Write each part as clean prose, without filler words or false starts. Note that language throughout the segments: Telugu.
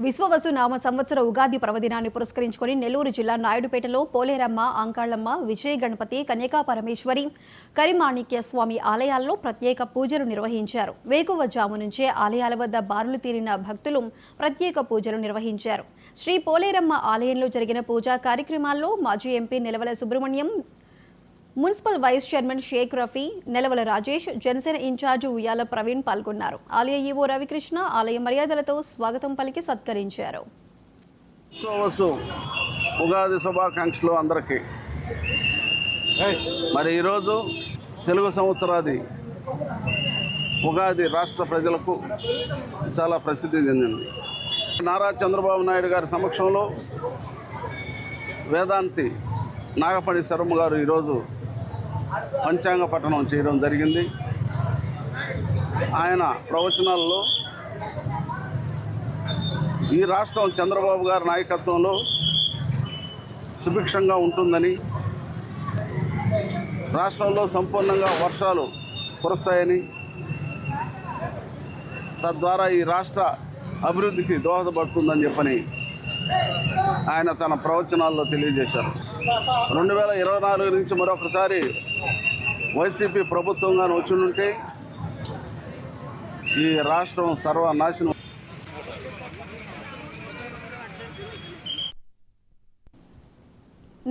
విశ్వవసు నామ సంవత్సర ఉగాది పర్వదినాన్ని పురస్కరించుకొని నెల్లూరు జిల్లా నాయుడుపేటలో పోలేరమ్మ, అంకాళమ్మ, విజయ గణపతి, కన్యకా పరమేశ్వరి, కరిమాణిక్య స్వామి ఆలయాల్లో ప్రత్యేక పూజలు నిర్వహించారు. వేకువజాము నుంచే ఆలయాల వద్ద బారులు తీరిన భక్తులు ప్రత్యేక పూజలు నిర్వహించారు. శ్రీ పోలేరమ్మ ఆలయంలో జరిగిన పూజా కార్యక్రమాల్లో మాజీ MP Nilavala Subrahmanyam, municipal vice chairman Sheikh Rafi, Nelavala Rajesh, Janasena incharge Uyyala Praveen పాల్గొన్నారు. ఆలయ ఈవో రవికృష్ణ ఆలయ మర్యాదలతో స్వాగతం పలికి సత్కరించారు. ఉగాది శుభాకాంక్షలు అందరికీ. మరి ఈరోజు తెలుగు సంవత్సరాది ఉగాది రాష్ట్ర ప్రజలకు చాలా ప్రసిద్ధి చెందింది. నారా చంద్రబాబు నాయుడు గారి సమక్షంలో వేదాంతి నాగపణి శర్మ గారు ఈరోజు పంచాంగ పఠనం చేయడం జరిగింది. ఆయన ప్రవచనాల్లో ఈ రాష్ట్రం చంద్రబాబు గారి నాయకత్వంలో సుభిక్షంగా ఉంటుందని, రాష్ట్రంలో సంపూర్ణంగా వర్షాలు కురుస్తాయని, తద్వారా ఈ రాష్ట్ర అభివృద్ధికి దోహదపడుతుందని చెప్పని ఆయన తన ప్రవచనాల్లో తెలియజేశారు. 2024 నుంచి మరొకసారి వైసీపీ ప్రభుత్వంగా వచ్చుంటే ఈ రాష్ట్రం సర్వనాశనం.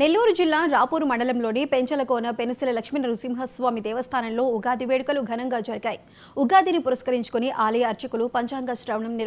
నెల్లూరు జిల్లా రాపూరు మండలంలోని పెంచలకోన పెనుసిల లక్ష్మీ నరసింహస్వామి దేవస్థానంలో ఉగాది వేడుకలు ఘనంగా జరిగాయి. ఉగాదిని పురస్కరించుకుని ఆలయ అర్చకులు పంచాంగ శ్రవణం